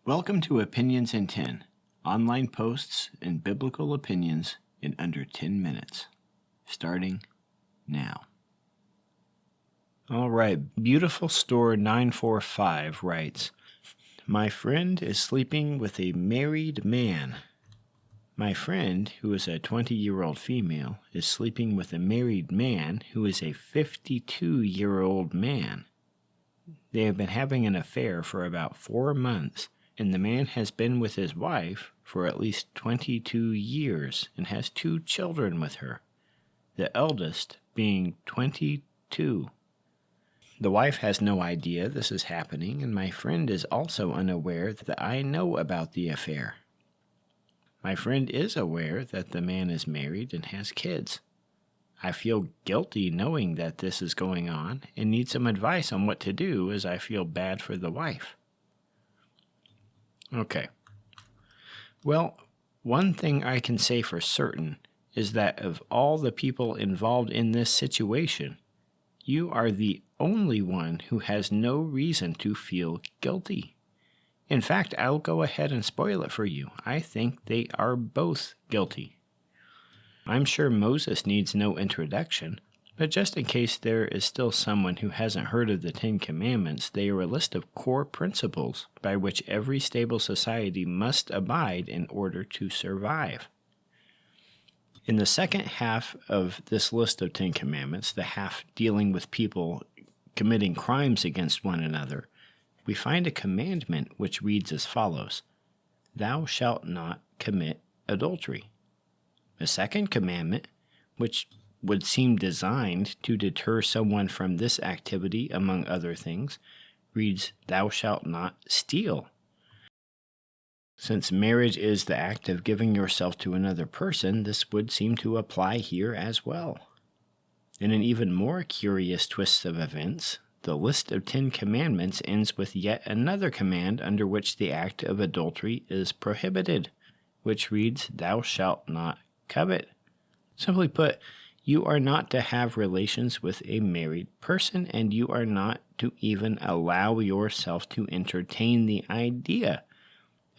Welcome to Opinions in 10, online posts and biblical opinions in under 10 minutes. Starting now. All right, Beautiful Store 945 writes, My friend is sleeping with a married man. My friend, who is a 20-year-old female, is sleeping with a married man who is a 52-year-old man. They have been having an affair for about 4 months, and the man has been with his wife for at least 22 years and has 2 children with her, the eldest being 22. The wife has no idea this is happening, and my friend is also unaware that I know about the affair. My friend is aware that the man is married and has kids. I feel guilty knowing that this is going on and need some advice on what to do, as I feel bad for the wife. Okay. Well, one thing I can say for certain is that of all the people involved in this situation, you are the only one who has no reason to feel guilty. In fact, I'll go ahead and spoil it for you. I think they are both guilty. I'm sure Moses needs no introduction, but just in case there is still someone who hasn't heard of the 10 Commandments, they are a list of core principles by which every stable society must abide in order to survive. In the second half of this list of 10 Commandments, the half dealing with people committing crimes against one another, we find a commandment which reads as follows: Thou shalt not commit adultery. A second commandment, which would seem designed to deter someone from this activity, among other things, reads, Thou shalt not steal. Since marriage is the act of giving yourself to another person, this would seem to apply here as well. In an even more curious twist of events, the list of 10 commandments ends with yet another command under which the act of adultery is prohibited, which reads, Thou shalt not covet. Simply put, you are not to have relations with a married person, and you are not to even allow yourself to entertain the idea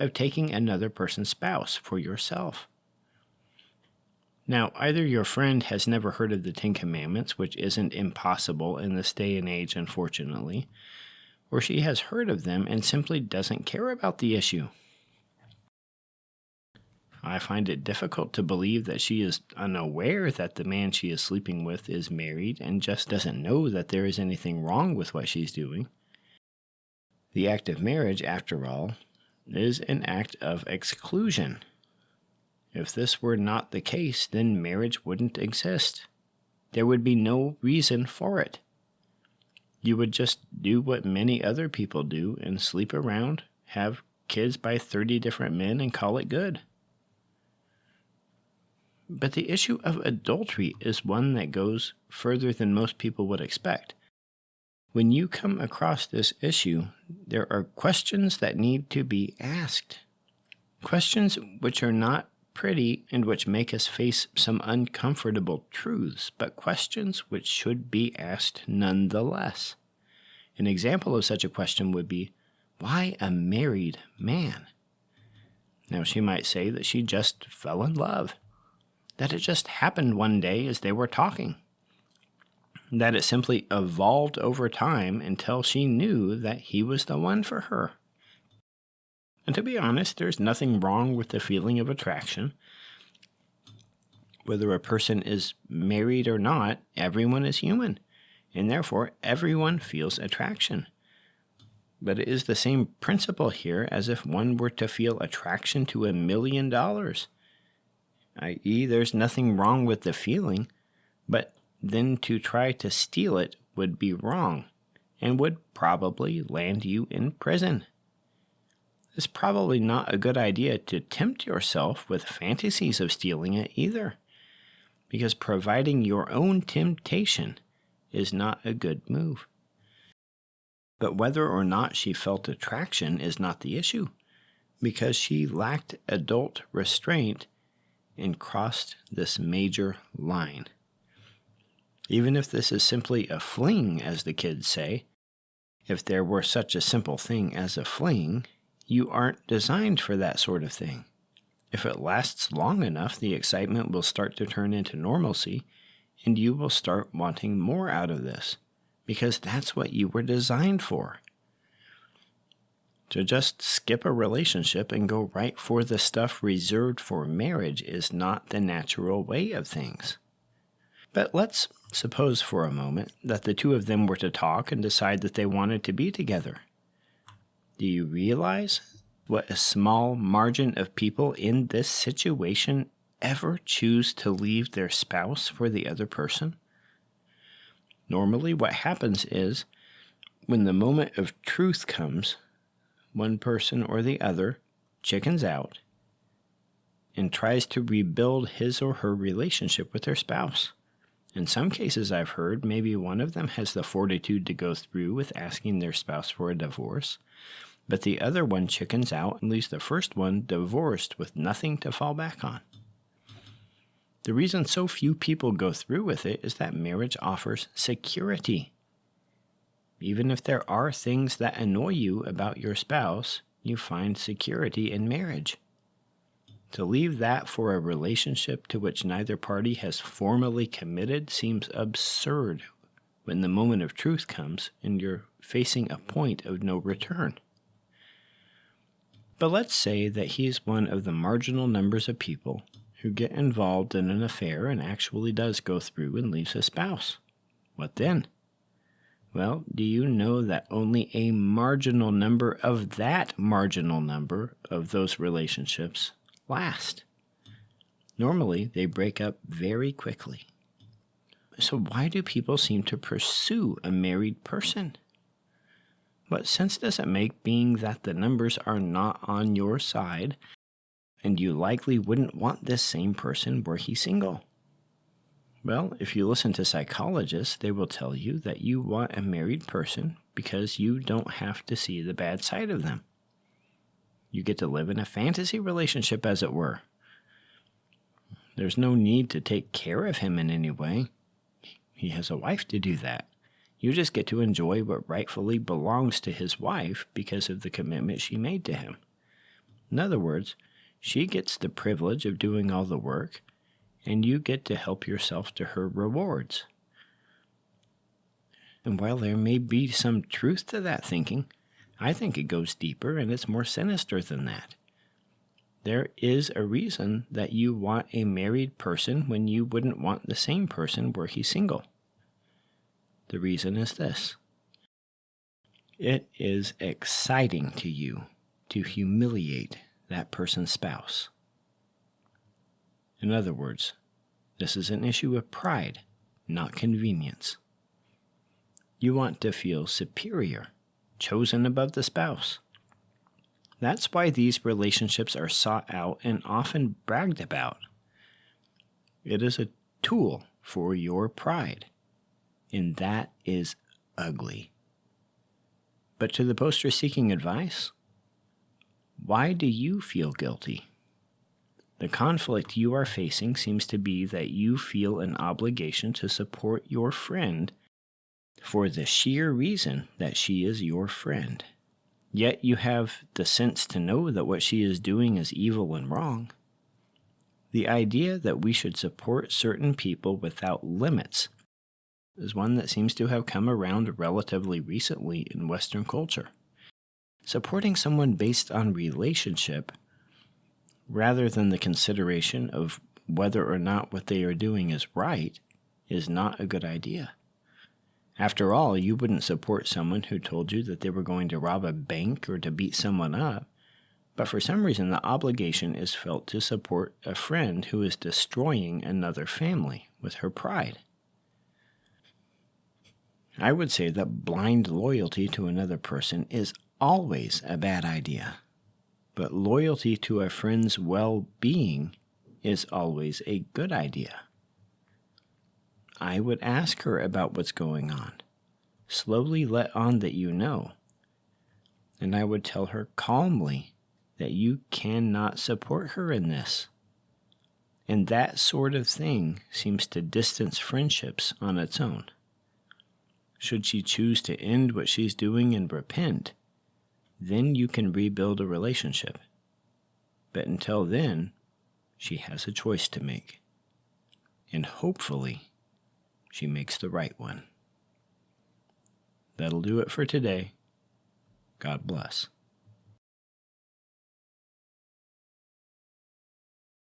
of taking another person's spouse for yourself. Now, either your friend has never heard of the 10 Commandments, which isn't impossible in this day and age, unfortunately, or she has heard of them and simply doesn't care about the issue. I find it difficult to believe that she is unaware that the man she is sleeping with is married and just doesn't know that there is anything wrong with what she's doing. The act of marriage, after all, is an act of exclusion. If this were not the case, then marriage wouldn't exist. There would be no reason for it. You would just do what many other people do and sleep around, have kids by 30 different men, and call it good. But the issue of adultery is one that goes further than most people would expect. When you come across this issue, there are questions that need to be asked. Questions which are not pretty and which make us face some uncomfortable truths, but questions which should be asked nonetheless. An example of such a question would be, why a married man? Now, she might say that she just fell in love, that it just happened one day as they were talking, that it simply evolved over time until she knew that he was the one for her. And to be honest, there's nothing wrong with the feeling of attraction. Whether a person is married or not, everyone is human, and therefore everyone feels attraction. But it is the same principle here as if one were to feel attraction to $1 million. I.e., there's nothing wrong with the feeling, but then to try to steal it would be wrong and would probably land you in prison. It's probably not a good idea to tempt yourself with fantasies of stealing it either, because providing your own temptation is not a good move. But whether or not she felt attraction is not the issue, because she lacked adult restraint and crossed this major line. Even if this is simply a fling, as the kids say, if there were such a simple thing as a fling, You aren't designed for that sort of thing. If it lasts long enough, the excitement will start to turn into normalcy, and you will start wanting more out of this, because that's what you were designed for. To just skip a relationship and go right for the stuff reserved for marriage is not the natural way of things. But let's suppose for a moment that the two of them were to talk and decide that they wanted to be together. Do you realize what a small margin of people in this situation ever choose to leave their spouse for the other person? Normally what happens is, when the moment of truth comes, one person or the other chickens out and tries to rebuild his or her relationship with their spouse. In some cases I've heard, maybe one of them has the fortitude to go through with asking their spouse for a divorce, but the other one chickens out and leaves the first one divorced with nothing to fall back on. The reason so few people go through with it is that marriage offers security. Even if there are things that annoy you about your spouse, you find security in marriage. To leave that for a relationship to which neither party has formally committed seems absurd when the moment of truth comes and you're facing a point of no return. But let's say that he's one of the marginal numbers of people who get involved in an affair and actually does go through and leaves his spouse. What then? Well, do you know that only a marginal number of that marginal number of those relationships last? Normally, they break up very quickly. So why do people seem to pursue a married person? What sense does it make, being that the numbers are not on your side, and you likely wouldn't want this same person were he single? Well, if you listen to psychologists, they will tell you that you want a married person because you don't have to see the bad side of them. You get to live in a fantasy relationship, as it were. There's no need to take care of him in any way. He has a wife to do that. You just get to enjoy what rightfully belongs to his wife because of the commitment she made to him. In other words, she gets the privilege of doing all the work, and you get to help yourself to her rewards. And while there may be some truth to that thinking, I think it goes deeper and it's more sinister than that. There is a reason that you want a married person when you wouldn't want the same person were he single. The reason is this: it is exciting to you to humiliate that person's spouse. In other words, this is an issue of pride, not convenience. You want to feel superior, chosen above the spouse. That's why these relationships are sought out and often bragged about. It is a tool for your pride, and that is ugly. But to the poster seeking advice, why do you feel guilty? The conflict you are facing seems to be that you feel an obligation to support your friend for the sheer reason that she is your friend. Yet you have the sense to know that what she is doing is evil and wrong. The idea that we should support certain people without limits is one that seems to have come around relatively recently in Western culture. Supporting someone based on relationship rather than the consideration of whether or not what they are doing is right is not a good idea. After all, you wouldn't support someone who told you that they were going to rob a bank or to beat someone up, but for some reason the obligation is felt to support a friend who is destroying another family with her pride. I would say that blind loyalty to another person is always a bad idea. But loyalty to a friend's well-being is always a good idea. I would ask her about what's going on, slowly let on that you know, and I would tell her calmly that you cannot support her in this. And that sort of thing seems to distance friendships on its own. Should she choose to end what she's doing and repent, Then you can rebuild a relationship. But until then, she has a choice to make. And hopefully, she makes the right one. That'll do it for today. God bless.